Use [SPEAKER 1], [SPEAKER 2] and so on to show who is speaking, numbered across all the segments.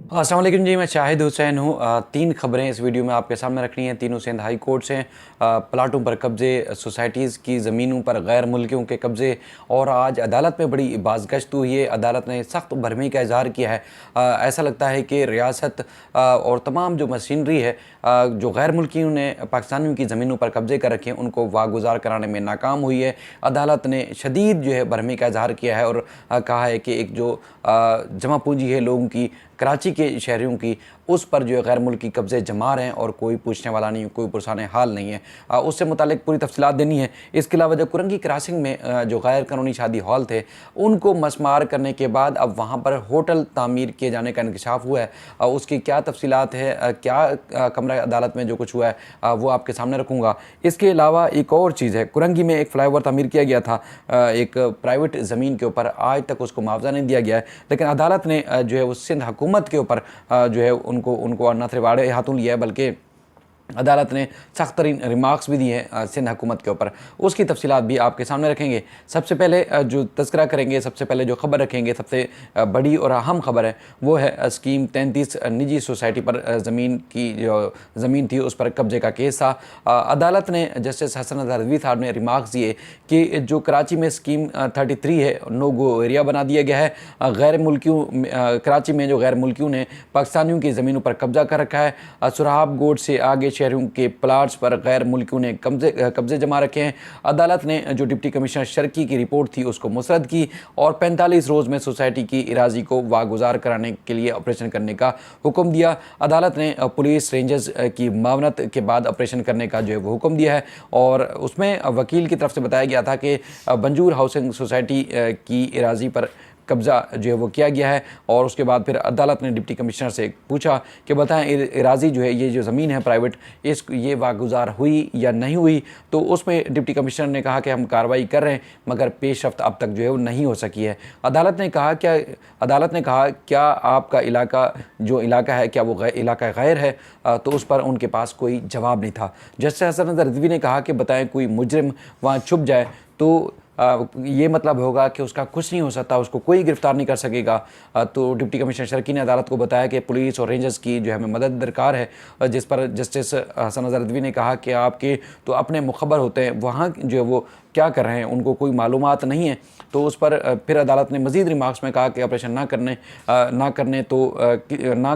[SPEAKER 1] अस्सलाम वालेकुम जी, मैं शाहिद हुसैन हूँ। तीन खबरें इस वीडियो में आपके सामने रखनी है। तीनों सिंध हाई कोर्ट से प्लाटों पर कब्ज़े, सोसाइटीज़ की ज़मीनों पर गैर मुल्कियों के कब्ज़े और आज अदालत में बड़ी बाज़गश्त हुई है। अदालत ने सख्त भरमी का इजहार किया है। ऐसा लगता है कि रियासत और तमाम जो मशीनरी है जो गैर मुल्कियों ने पाकिस्तानियों की ज़मीनों पर कब्ज़े कर रखे हैं उनको वागुजार कराने में नाकाम हुई है। अदालत ने शदीद जो है भरमी का इजहार किया है और कहा है कि एक जो जमा पूंजी है लोगों की, कराची के शहरियों की, उस पर जो है गैर मुल्की कब्ज़े जमा रहे हैं और कोई पूछने वाला नहीं, कोई पुरसाने हाल नहीं है। उससे मुतालिक पूरी तफसीलात देनी है। इसके अलावा जो कुरंगी क्रॉसिंग में जो गैर कानूनी शादी हॉल थे उनको मसमार करने के बाद अब वहाँ पर होटल तामीर किए जाने का इंकशाफ हुआ है। उसकी क्या तफसीलात है, क्या कमरा अदालत में जो कुछ हुआ है वो आपके सामने रखूँगा। इसके अलावा एक और चीज़ है, कुरंगी में एक फ्लाईओवर तामीर किया गया था एक प्राइवेट ज़मीन के ऊपर, आज तक उसको मुआवजा नहीं दिया गया है, लेकिन अदालत ने जो है उस सिंध हुकूमत के ऊपर जो है उनको न सिर्फ आड़े हाथों लिया है बल्कि अदालत ने सख्त तरीन रिमार्क्स भी दिए हैं सिंध हुकूमत के ऊपर। उसकी तफसीलात भी आपके सामने रखेंगे। सबसे पहले जो तज़किरा करेंगे, सबसे पहले जो खबर रखेंगे, सबसे बड़ी और अहम खबर है वो है स्कीम 33 निजी सोसाइटी पर ज़मीन की जो ज़मीन थी उस पर कब्जे का केस था। अदालत ने जस्टिस हसन रिजवी साहब ने रिमार्क्स दिए कि जो कराची में स्कीम 33 है नो गो एरिया बना दिया गया है। गैर मुल्कियों कराची में जो गैर मुल्कियों ने पाकिस्तानियों की ज़मीनों पर कब्जा कर रखा है। सुरहाब गोड से आगे शहरों के प्लाट्स पर गैर मुल्कियों ने कब्जे जमा रखे हैं। अदालत ने जो डिप्टी कमिश्नर शर्की की रिपोर्ट थी उसको मुस्तरद की और 45 रोज़ में सोसाइटी की इराजी को वागुजार कराने के लिए ऑपरेशन करने का हुक्म दिया। अदालत ने पुलिस रेंजर्स की मावनत के बाद ऑपरेशन करने का जो है वो हुक्म दिया है और उसमें वकील की तरफ से बताया गया था कि बंजूर हाउसिंग सोसाइटी की इराजी पर कब्ज़ा जो है वो किया गया है। और उसके बाद फिर अदालत ने डिप्टी कमिश्नर से पूछा कि बताएं इराजी जो है, ये जो ज़मीन है प्राइवेट, ये वागुजार हुई या नहीं हुई। तो उसमें डिप्टी कमिश्नर ने कहा कि हम कार्रवाई कर रहे हैं मगर पेशरफ्त अब तक जो है वो नहीं हो सकी है। अदालत ने कहा क्या आपका इलाका है क्या वो इलाका गैर है, तो उस पर उनके पास कोई जवाब नहीं था। जस्टिस हसन रिजवी ने कहा कि बताएं कोई मुजरिम वहाँ छुप जाए तो ये मतलब होगा कि उसका कुछ नहीं हो सकता, उसको कोई गिरफ्तार नहीं कर सकेगा। तो डिप्टी कमिश्नर शर्की ने अदालत को बताया कि पुलिस और रेंजर्स की जो है हमें मदद दरकार है। जिस पर जस्टिस हसन रिजवी ने कहा कि आपके तो अपने मुखबर होते हैं, वहाँ जो है वो क्या कर रहे हैं उनको कोई मालूमात नहीं है। तो उस पर फिर अदालत ने मज़ीद रिमार्क्स में कहा कि ऑपरेशन ना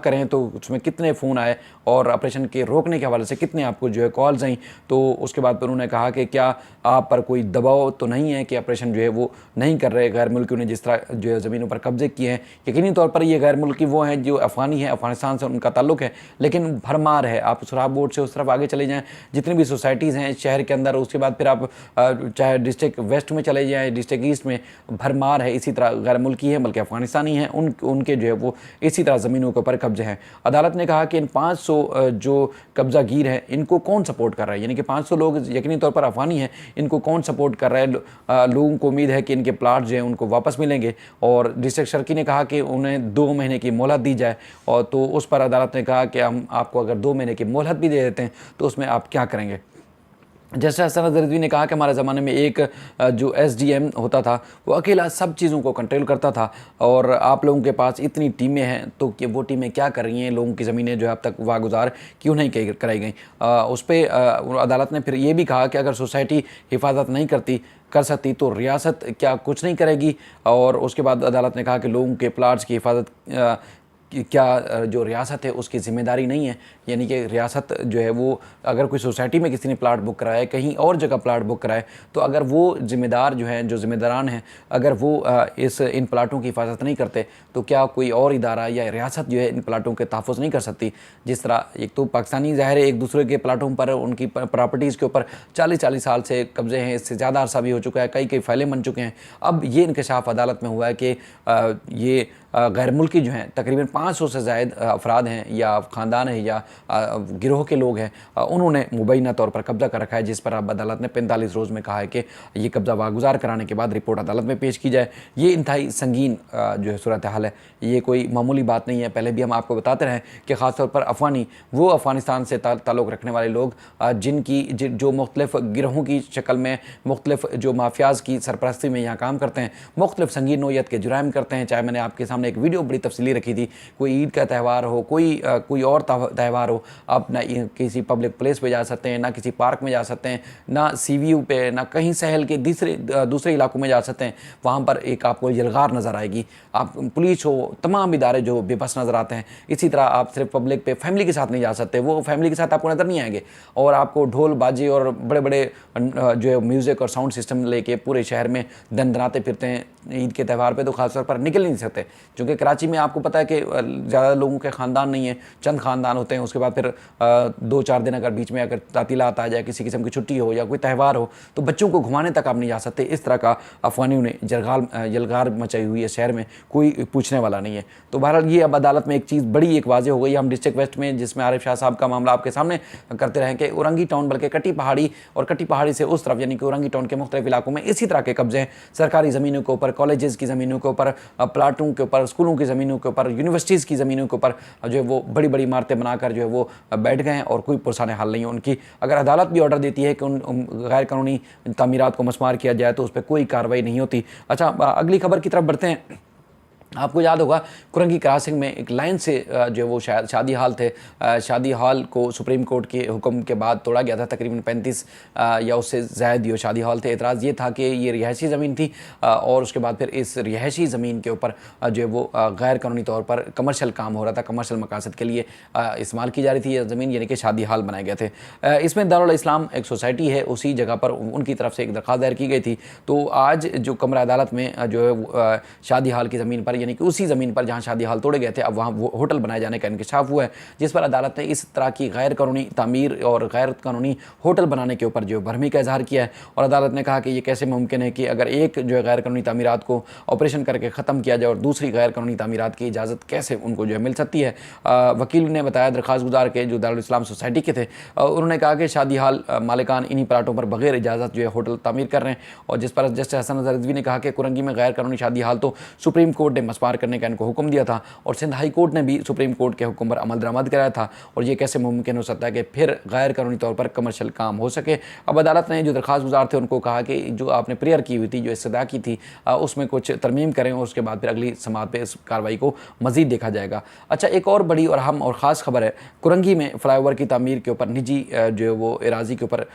[SPEAKER 1] करें तो उसमें कितने फ़ोन आए और ऑपरेशन के रोकने के हवाले से कितने आपको जो है कॉल्स आई। तो उसके बाद फिर उन्होंने कहा कि क्या आप पर कोई दबाव तो नहीं है कि ऑपरेशन जो है वो नहीं कर रहे। गैर मुल्कियों ने जिस तरह जो है ज़मीनों पर कब्जे किए हैं, यकीनी तौर पर ये गैर मुल्की वो हैं जो अफ़गानी है, अफ़गानिस्तान से उनका ताल्लुक़ है, लेकिन भरमार है। आप सुराब बोर्ड से उस तरफ आगे चले जाएँ, जितनी भी सोसाइटीज़ हैं शहर के अंदर, उसके बाद फिर आप चाहे डिस्ट्रिक्ट वेस्ट में चले जाएँ, डिस्ट्रिक्ट ईस्ट में भरमार है इसी तरह गैर मुल्की है बल्कि अफ़गानिस्तानी हैं, उनके जो है वो इसी तरह ज़मीनों के ऊपर कब्जे हैं। अदालत ने कहा कि इन 500 जो कब्जा गिर हैं इनको कौन सपोर्ट कर रहा है, यानी कि 500 लोग यकीनी तौर पर अफ़गानी हैं, इनको कौन सपोर्ट कर रहा है। लोगों को उम्मीद है कि इनके प्लाट जो हैं उनको वापस मिलेंगे। और डिस्ट्रिक्ट शर्की ने कहा कि उन्हें 2 महीने की मोहलत दी जाए, और तो उस पर अदालत ने कहा कि हम आपको अगर 2 महीने की मोहलत भी दे देते हैं तो उसमें आप क्या करेंगे। जैसे हसन रिजवी ने कहा कि हमारे ज़माने में एक जो SDM होता था वो अकेला सब चीज़ों को कंट्रोल करता था, और आप लोगों के पास इतनी टीमें हैं तो कि वो टीमें क्या कर रही हैं, लोगों की ज़मीनें जो है अब तक वागुजार क्यों नहीं कराई गई। उस पर अदालत ने फिर ये भी कहा कि अगर सोसाइटी हिफाजत नहीं कर सकती तो रियासत क्या कुछ नहीं करेगी। और उसके बाद अदालत ने कहा कि लोगों के प्लाट्स की हिफाजत क्या जो रियासत है उसकी ज़िम्मेदारी नहीं है, यानी कि रियासत जो है वो अगर कोई सोसाइटी में किसी ने प्लाट बुक कराया, कहीं और जगह प्लाट बुक कराए, तो अगर वो ज़िम्मेदार जो हैं, जो ज़िम्मेदारान हैं, अगर वो इन प्लाटों की हिफाजत नहीं करते तो क्या कोई और इदारा या रियासत जो है इन प्लाटों के तहफ़्फ़ुज़ नहीं कर सकती। जिस तरह एक तो पाकिस्तानी ज़ाहिर है एक दूसरे के प्लाटों पर, उनकी प्रॉपर्टीज़ के ऊपर 40-40 साल से कब्ज़े हैं, इससे ज़्यादा अरसा भी हो चुका है, कई फाइलें बन चुके हैं। अब ये इंकशाफ अदालत में हुआ है कि ये गैर मुल्की जो हैं तकरीबन 500 से ज़ायद अफराद हैं या ख़ानदान है या गिरोह के लोग हैं, उन्होंने मुबैना तौर पर कब्ज़ा कर रखा है, जिस पर अब अदालत ने 45 रोज़ में कहा है कि ये कब्ज़ा वागुजार कराने के बाद रिपोर्ट अदालत में पेश की जाए। ये इंतहाई संगीन जो है सूरत हाल है, ये कोई मामूली बात नहीं है। पहले भी हम आपको बताते रहे कि ख़ासतौर पर अफ़गानी, वो अफ़गानिस्तान से ताल्लुक़ रखने वाले लोग जिनकी जो मुख्तलिफ़ गिरोहों की शक्ल में, मुख्तलिफ़ जो माफियाज़ की सरपरस्ती में यहाँ काम करते हैं, मुख्तलिफ़ संगीन नोयत के जुराइम करते हैं। चाहे मैंने आपके सामने सामने एक वीडियो बड़ी तफसीली रखी थी। कोई ईद का त्यौहार हो, कोई और त्यौहार हो, आप ना किसी पब्लिक प्लेस पे जा सकते हैं, ना किसी पार्क में जा सकते हैं, ना CVU पे, ना कहीं शहर के दूसरे इलाकों में जा सकते हैं। वहाँ पर एक आपको यलगार नज़र आएगी। आप पुलिस हो, तमाम इदारे जो बेबस नज़र आते हैं। इसी तरह आप सिर्फ पब्लिक पे फैमिली के साथ नहीं जा सकते, वो फैमिली के साथ आपको नज़र नहीं आएंगे। और आपको ढोल बाजे और बड़े बड़े जो है म्यूज़िक और साउंड सिस्टम लेके पूरे शहर में दनदनाते फिरते हैं। ईद के त्यौहार पे तो खासतौर पर निकल नहीं सकते, क्योंकि कराची में आपको पता है कि ज़्यादा लोगों के ख़ानदान नहीं है, चंद ख़ानदान होते हैं। उसके बाद फिर 2-4 दिन अगर बीच में अगर तातीलात आ जाए, किसी किस्म की छुट्टी हो या कोई त्यौहार हो, तो बच्चों को घुमाने तक आप नहीं जा सकते। इस तरह का अफवानियों ने यलगार मचाई हुई है शहर में, कोई पूछने वाला नहीं है। तो बहरहाल ये अब अदालत में एक चीज़ बड़ी एक वाज़ेह हो गई। हम डिस्ट्रिक्ट वेस्ट में, जिसमें आरिफ शाह साहब का मामला आपके सामने करते रहे कि औरंगी टाउन बल्कि कटी पहाड़ी और कटी पहाड़ी से उस तरफ यानी कि औरंगी टाउन के मुख्तलिफ इलाकों में इसी तरह के कब्जे हैं। सरकारी ज़मीनों के ऊपर, कॉलेजेस की ज़मीनों के ऊपर, प्लाटों के ऊपर, स्कूलों की ज़मीनों के ऊपर, यूनिवर्सिटीज़ की ज़मीनों के ऊपर जो है वो बड़ी बड़ी इमारतें बनाकर जो है वो बैठ गए हैं और कोई पुरसाने हाल नहीं है उनकी। अगर अदालत भी ऑर्डर देती है कि उन गैर कानूनी तामीरात को मसमार किया जाए तो उस पर कोई कार्रवाई नहीं होती। अच्छा, अगली खबर की तरफ बढ़ते हैं। आपको याद होगा कुरंगी क्रॉसिंग में एक लाइन से जो वो शादी हाल थे, शादी हाल को सुप्रीम कोर्ट के हुक्म के बाद तोड़ा गया था। तकरीबन 35 या उससे ज़ायद ये शादी हाल थे। एतराज़ ये था कि ये रिहायशी ज़मीन थी और उसके बाद फिर इस रिहायशी ज़मीन के ऊपर जो वो गैर कानूनी तौर पर कमर्शल काम हो रहा था, कमर्शल मकासद के लिए इस्तेमाल की जा रही थी ये ज़मीन, यानी कि शादी हाल बनाए गए थे। इसमें दारुल इस्लाम एक सोसाइटी है, उसी जगह पर उनकी तरफ से एक दरख्वास्त दायर की गई थी। तो आज जो कमरा अदालत में जो है शादी हाल की ज़मीन पर, यानी कि उसी ज़मीन पर जहां शादी हाल तोड़े गए थे, अब वहां होटल बनाए जाने का इंकशाफ हुआ है, जिस पर अदालत ने इस तरह की गैर कानूनी तामीर और गैर कानूनी होटल बनाने के ऊपर जो भरमी का इजहार किया है। और अदालत ने कहा कि ये कैसे मुमकिन है कि अगर एक जो है गैर कानूनी तामीरात को ऑपरेशन करके ख़त्म किया जाए और दूसरी गैर कानूनी तामीरात की इजाज़त कैसे उनको जो है मिल सकती है। वकील ने बताया, दरख्वास्त गुजार के जो दारुल इस्लाम सोसाइटी के थे, उन्होंने कहा कि शादी हाल मालिकान इन्हीं प्लाटों पर बगैर इजाज़त जो है होटल तामीर कर रहे हैं। और जिस पर जस्टिस हसन अजहर रिजवी ने कहा कि कुरंगी में गैर कानूनी शादी हाल तो सुप्रीम कोर्ट ने मसमार करने का इनको हुक्म दिया था और सिंध हाई कोर्ट ने भी सुप्रीम कोर्ट के हुक्म पर अमल दरामद कराया था, और ये कैसे मुमकिन हो सकता है कि फिर गैर कानूनी तौर पर कमर्शियल काम हो सके। अब अदालत ने जो दरख्वास्त गुजार थे उनको कहा कि जो आपने प्रेयर की हुई थी, जो इस्तदा की थी, उसमें कुछ तरमीम करें और उसके बाद फिर अगली समात पे इस कार्रवाई को मज़ीद देखा जाएगा। अच्छा, एक और बड़ी और अहम और ख़ास खबर है। कुरंगी में फ्लाईओवर की तामीर के ऊपर निजी जो है वो एराजी के ऊपर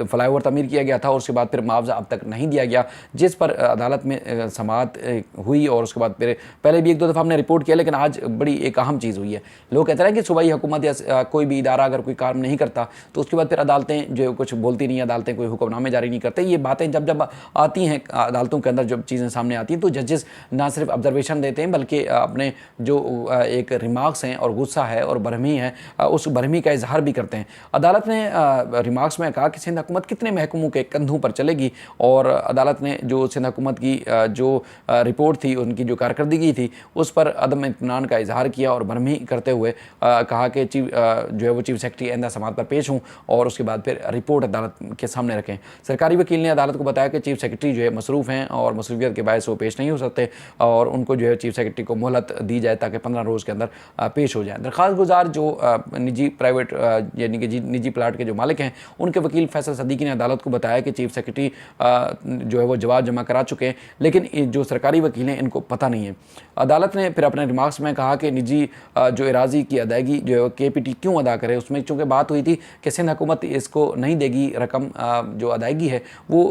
[SPEAKER 1] फ्लाईओवर तामीर किया गया था और उसके बाद फिर मुआवजा अब तक नहीं दिया गया, जिस पर अदालत में समात हुई। और उसके बाद फिर पहले भी 1-2 दफ़ा हमने रिपोर्ट किया, लेकिन आज बड़ी एक अहम चीज़ हुई है। लोग कहते हैं कि सूबाई हुकूमत या कोई भी इदारा अगर कोई काम नहीं करता तो उसके बाद फिर अदालतें जो कुछ बोलती नहीं, अदालतें कोई हुक्मनामे जारी नहीं करते। ये बातें जब जब आती हैं अदालतों के अंदर, जब चीज़ें सामने आती हैं, तो जजेस ना सिर्फ ऑब्जर्वेशन देते हैं बल्कि अपने जो एक रिमार्क्स हैं और गुस्सा है और बरहमी है, उस बरहमी का इजहार भी करते हैं। अदालत ने रिमार्क्स में कहा कि सिंध हुकूमत कितने महकमों के कंधों पर चलेगी, और अदालत ने जो सिंध हुकूमत की जो रिपोर्ट थी, उनकी जो कारकर्दगी थी, उस पर अदम इत्मीनान का इजहार किया और बरहमी करते हुए कहा कि जो है वो चीफ सेक्रेटरी आइंदा समात पर पेश हों और उसके बाद फिर रिपोर्ट अदालत के सामने रखें। सरकारी वकील ने अदालत को बताया कि चीफ सेक्रेटरी जो है मसरूफ़ हैं और मसरूफियत के बायस वो पेश नहीं हो सकते और उनको जो है चीफ सेक्रेटरी को मोहलत दी जाए ताकि 15 रोज़ के अंदर पेश हो जाए। दरख्वास्त गुजार जो निजी प्राइवेट यानी कि निजी प्लाट के जो मालिक हैं, उनके वकील फैसल सदीकी ने अदालत को बताया कि चीफ सेक्रेटरी जो है वो जवाब जमा करा चुके हैं, लेकिन जो सरकारी वकील हैं इनको पता नहीं है। अदालत ने फिर अपने रिमार्क्स में कहा कि निजी जो एराजी की अदायगी जो है KPT क्यों अदा करे। उसमें चूँकि बात हुई थी कि सिंध हुकूमत इसको नहीं देगी, रकम जो अदायगी है वो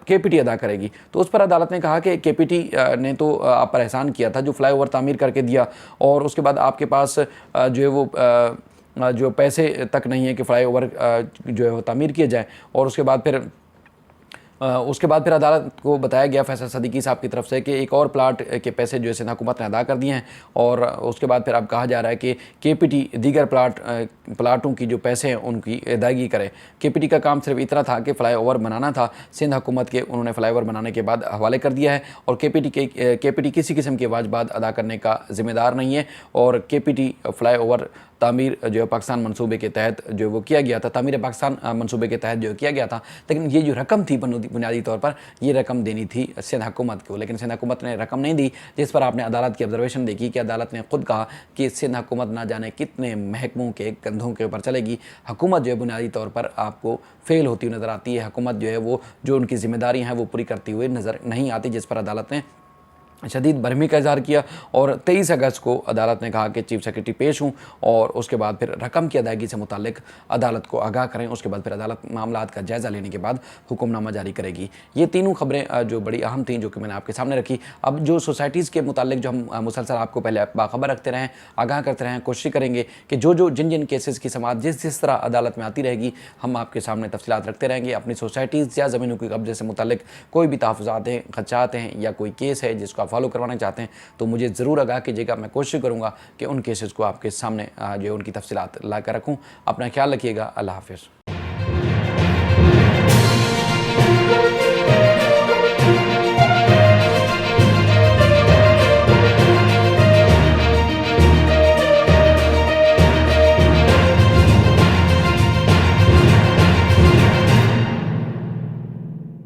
[SPEAKER 1] KPT अदा करेगी। तो उस पर अदालत ने कहा कि KPT ने तो आप पर एहसान किया था, जो फ्लाईओवर तामीर करके दिया, और उसके बाद आपके पास जो है वो जो पैसे तक नहीं है कि फ्लाईओवर जो है वो तामीर किया जाए। और उसके बाद फिर अदालत को बताया गया फैसल सदीकी साहब की तरफ से कि एक और प्लाट के पैसे जो है सिंध हुकूमत ने अदा कर दिए हैं, और उसके बाद फिर अब कहा जा रहा है कि KPT दीगर प्लाटों की जो पैसे हैं उनकी अदायगी करे। KPT का काम सिर्फ इतना था कि फ़्लाईओवर बनाना था, सिंध हुकूमत के उन्होंने फ़्लाईओवर बनाने के बाद हवाले कर दिया है, और KPT किसी किस्म के वाजबात अदा करने का ज़िम्मेदार नहीं है। और KPT फ़्लाईओवर तामीर जो है पाकिस्तान मंसूबे के तहत जो वो किया गया था, तामीर पाकिस्तान मंसूबे के तहत जो किया गया था, लेकिन ये जो रकम थी बुनियादी तौर पर ये रकम देनी थी सिंध हुकूमत को, लेकिन सिंध हुकूमत ने रकम नहीं दी, जिस पर आपने अदालत की ऑब्जर्वेशन देखी कि अदालत ने खुद कहा कि सिंध हुकूमत ना जाने कितने महकमों के कंधों के ऊपर चलेगी। हुकूमत जो है बुनियादी तौर पर आपको फेल होती हुई नज़र आती है, हुकूमत जो है वो जो उनकी जिम्मेदारियाँ हैं वो पूरी करती हुई नज़र नहीं आती, जिस पर अदालत ने शदीद बरहमी का इज़हार किया और 23 अगस्त को अदालत ने कहा कि चीफ सेक्रेटरी पेश हूँ और उसके बाद फिर रकम की अदायगी से मुतालिक अदालत को आगाह करें। उसके बाद फिर अदालत मामलात का जायज़ा लेने के बाद हुक्मनामा जारी करेगी। ये तीनों खबरें जो बड़ी अहम थीं, जो कि मैंने आपके सामने रखी। अब जो सोसाइटीज़ के मुतालिक जो हम मुसलसल आपको पहले बाखबर रखते रहें, आगाह करते रहें, कोशिश करेंगे कि जिन जिन केसेस की समाअत जिस तरह अदालत में आती रहेगी, हम आपके सामने तफसीलात रखते रहेंगे। अपनी सोसाइटीज़ या ज़मीनों के कब्जे से मुतालिक कोई भी तहफ़्फ़ुज़ात हैं, खदशात हैं या कोई केस है जिसको आप फॉलो करवाना चाहते हैं तो मुझे ज़रूर आगाह कीजिएगा। मैं कोशिश करूँगा कि उन केसेस को आपके सामने जो उनकी तफसीलात ला कर रखूँ। अपना ख्याल रखिएगा। अल्लाह हाफ़िज़।